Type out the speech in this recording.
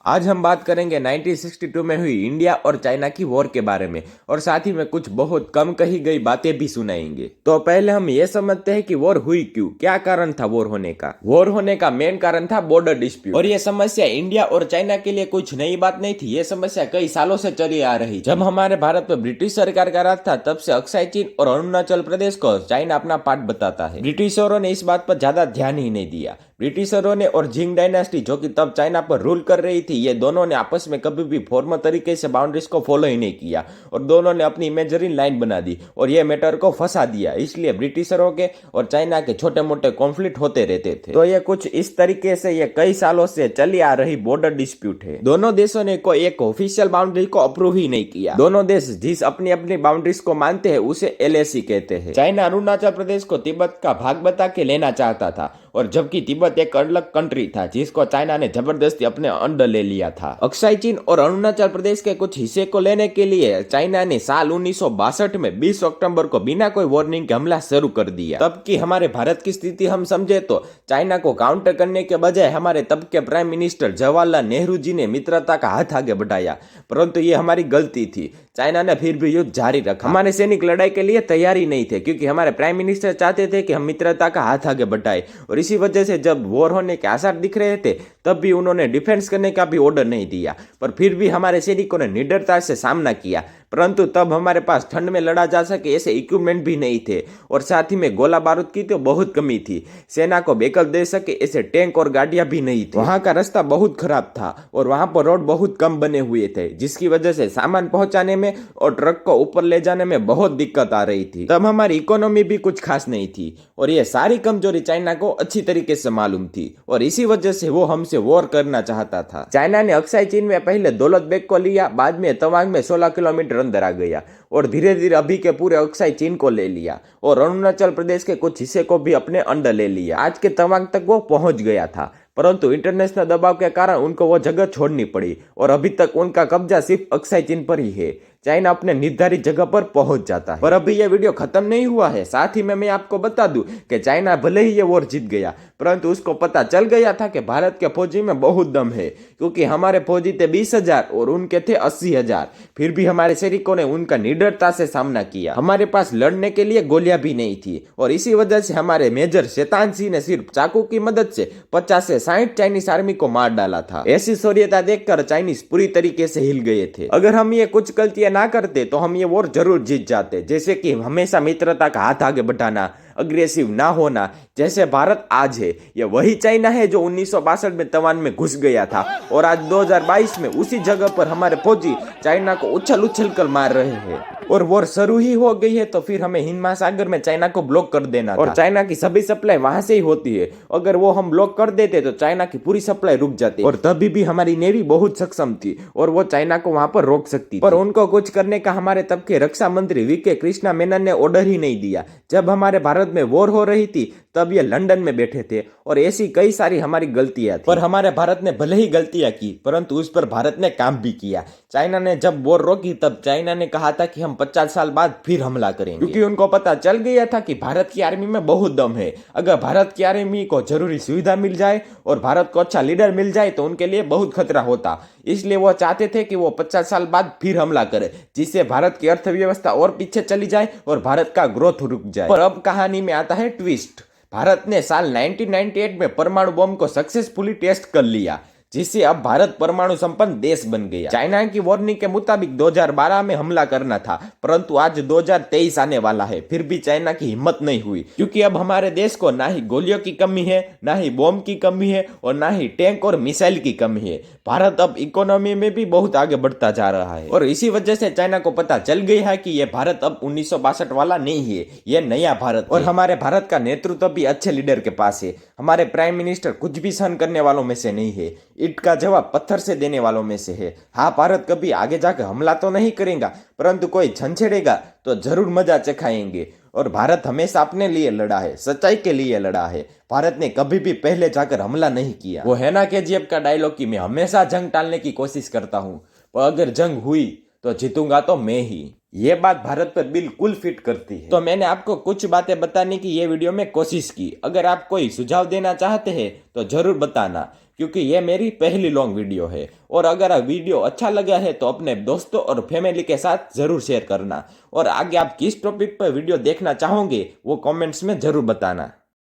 आज हम बात करेंगे 1962 में हुई इंडिया और चाइना की वॉर के बारे में और साथ ही में कुछ बहुत कम कही गई बातें भी सुनाएंगे। तो पहले हम ये समझते हैं कि वॉर हुई क्यों, क्या कारण था वॉर होने का। वॉर होने का मेन कारण था बॉर्डर डिस्प्यूट। और ये समस्या इंडिया और चाइना के लिए कुछ नई बात नहीं थी, ये समस्या कई सालों से चली आ रही। जब हमारे भारत में ब्रिटिश सरकार का राज था तब से अक्साई चीन और अरुणाचल प्रदेश को चाइना अपना पार्ट बताता है। ब्रिटिशरों ने इस बात पर ज्यादा ध्यान ही नहीं दिया। ब्रिटिशरों ने और जिंग डायनेस्टी जो कि तब चाइना पर रूल कर रही थी, ये दोनों ने आपस में कभी भी फॉर्मल तरीके से बाउंड्रीज को फॉलो ही नहीं किया और दोनों ने अपनी इमेजरी लाइन बना दी और ये मैटर को फंसा दिया। इसलिए ब्रिटिशरों के और चाइना के छोटे मोटे कॉन्फ्लिक्ट होते रहते थे। तो ये कुछ इस तरीके से ये कई सालों से चली आ रही बॉर्डर डिस्प्यूट है। दोनों देशों ने कोई एक ऑफिशियल बाउंड्री को अप्रूव ही नहीं किया। दोनों देश जिस अपनी अपनी बाउंड्रीज को मानते हैं उसे एलएसी कहते हैं। चाइना अरुणाचल प्रदेश को तिब्बत का भाग बता के लेना चाहता था और जबकि तिब्बत एक अलग कंट्री था जिसको चाइना ने जबरदस्ती अपने अंडर ले लिया था। अक्साई चीन और अरुणाचल प्रदेश के कुछ हिस्से को लेने के लिए चाइना ने साल 1962 में 20 अक्टूबर को बिना कोई वार्निंग के हमला शुरू कर दिया। तब की हमारे भारत की स्थिति हम समझे तो चाइना को काउंटर करने के बजाय हमारे तब के प्राइम मिनिस्टर जवाहरलाल नेहरू जी ने मित्रता का हाथ आगे बढ़ाया, परंतु ये हमारी गलती थी। चाइना ने फिर भी युद्ध जारी रखा। हमारे सैनिक लड़ाई के लिए तैयार ही नहीं थे क्योंकि हमारे प्राइम मिनिस्टर चाहते थे कि हम मित्रता का हाथ आगे बढ़ाए और इसी वजह से जब वॉर होने के आसार दिख रहे थे तब भी उन्होंने डिफेंस करने का भी ऑर्डर नहीं दिया। पर फिर भी हमारे सैनिकों ने निडरता से सामना किया, परंतु तब हमारे पास ठंड में लड़ा जा सके ऐसे इक्विपमेंट भी नहीं थे और साथ ही में गोला बारूद की तो बहुत कमी थी। सेना को बैकअप दे सके ऐसे टैंक और गाड़ियां भी नहीं थी। वहां का रास्ता बहुत खराब था और वहां पर रोड बहुत कम बने हुए थे जिसकी वजह से सामान पहुंचाने में और ट्रक को ऊपर ले जाने में बहुत दिक्कत आ रही थी। तब हमारी इकोनॉमी भी कुछ खास नहीं थी और ये सारी कमजोरी चाइना को अच्छी तरीके से मालूम थी और इसी वजह से वो हमसे वॉर करना चाहता था। चाइना ने अक्साई चीन में पहले दौलत बेग को लिया, बाद में तवांग में 16 किलोमीटर अंदर आ गया और धीरे धीरे अभी के पूरे अक्साई चीन को ले लिया और अरुणाचल प्रदेश के कुछ हिस्से को भी अपने अंडर ले लिया। आज के तवांग तक वो पहुंच गया था, परंतु इंटरनेशनल दबाव के कारण उनको वो जगह छोड़नी पड़ी और अभी तक उनका कब्जा सिर्फ अक्साई चीन पर ही है। चाइना अपने निर्धारित जगह पर पहुंच जाता है। पर अभी ये वीडियो खत्म नहीं हुआ है। साथ ही में मैं आपको बता दूं कि चाइना भले ही ये वॉर जीत गया, परंतु उसको पता चल गया था कि भारत के फौजी में बहुत दम है क्योंकि हमारे फौजी थे 20,000 और उनके थे 80,000। फिर भी हमारे सैनिकों ने उनका निडरता से सामना किया। हमारे पास लड़ने के लिए गोलियां भी नहीं थी और इसी वजह से हमारे मेजर शैतान सिंह ने सिर्फ चाकू की मदद से 50 से 60 चाइनीज आर्मी को मार डाला था। ऐसी शौर्यता देखकर चाइनीज पूरी तरीके से हिल गए थे। अगर हम ये कुछ गलतियां ना करते तो हम ये वॉर जरूर जीत जाते, जैसे कि हमेशा मित्रता का हाथ आगे बढ़ाना, अग्रेसिव ना होना, जैसे भारत आज है। ये वही चाइना है जो 1962 में तवान में घुस गया था और आज 2022 में उसी जगह पर हमारे फौजी चाइना को उछल उछल कर मार रहे हैं और वॉर शुरू ही हो गई है तो फिर हमें हिंद महासागर में चाइना को ब्लॉक कर देना था। और चाइना की सभी सप्लाई वहां से ही होती है। अगर वो हम ब्लॉक कर देते तो चाइना की पूरी सप्लाई रुक जाती और तभी भी हमारी नेवी बहुत सक्षम थी और वो चाइना को वहां पर रोक सकती। पर उनको कुछ करने का हमारे तब के रक्षा मंत्री वीके कृष्णा मेनन ने ऑर्डर ही नहीं दिया। जब हमारे भारत में वॉर हो रही थी तब ये लंदन में बैठे थे और ऐसी कई सारी हमारी गलतियां थी। पर हमारे भारत ने भले ही गलतियां की परंतु उस पर भारत ने काम भी किया। चाइना ने जब वॉर रोकी तब चाइना ने कहा था कि हम 50 साल बाद फिर हमला करेंगे क्योंकि उनको पता चल गया था कि भारत की आर्मी में बहुत दम है। अगर भारत की आर्मी को जरूरी सुविधा मिल जाए और भारत को अच्छा लीडर मिल जाए तो उनके लिए बहुत खतरा होता। इसलिए वो चाहते थे कि वो 50 साल बाद फिर हमला करे जिससे भारत की अर्थव्यवस्था और पीछे चली जाए और भारत का ग्रोथ रुक जाए। पर अब कहानी में आता है ट्विस्ट। भारत ने साल 1998 में परमाणु बम को सक्सेसफुली टेस्ट कर लिया जिससे अब भारत परमाणु संपन्न देश बन गया। चाइना की वार्निंग के मुताबिक 2012 में हमला करना था, परंतु आज 2023 आने वाला है फिर भी चाइना की हिम्मत नहीं हुई क्योंकि अब हमारे देश को ना ही गोलियों की कमी है, ना ही बम की कमी है और ना ही टैंक और मिसाइल की कमी है। भारत अब इकोनॉमी में भी बहुत आगे बढ़ता जा रहा है और इसी वजह से चाइना को पता चल गया है कि यह भारत अब 1962 वाला नहीं है, यह नया भारत। और हमारे भारत का नेतृत्व भी अच्छे लीडर के पास है। हमारे प्राइम मिनिस्टर कुछ भी सहन करने वालों में से नहीं है, ईंट का जवाब पत्थर से देने वालों में से है। हाँ, भारत कभी आगे जाकर हमला तो नहीं करेगा, परंतु कोई छंछेड़ेगा तो जरूर मजा चखाएंगे। और भारत हमेशा अपने लिए लड़ा है, सच्चाई के लिए लड़ा है। भारत ने कभी भी पहले जाकर हमला नहीं किया। वो है ना केजीएफ का डायलॉग कि मैं हमेशा जंग टालने की कोशिश करता हूँ, पर अगर जंग हुई तो जीतूंगा तो मैं ही। ये बात भारत पर बिल्कुल फिट करती है। तो मैंने आपको कुछ बातें बताने की ये वीडियो में कोशिश की। अगर आप कोई सुझाव देना चाहते हैं तो जरूर बताना। क्योंकि ये मेरी पहली लॉन्ग वीडियो है। और अगर वीडियो अच्छा लगा है तो अपने दोस्तों और फैमिली के साथ ज़रूर शेयर करना। और आगे आप किस टॉपिक पर वीडियो देखना चाहोगे वो कमेंट्स में ज़रूर बताना।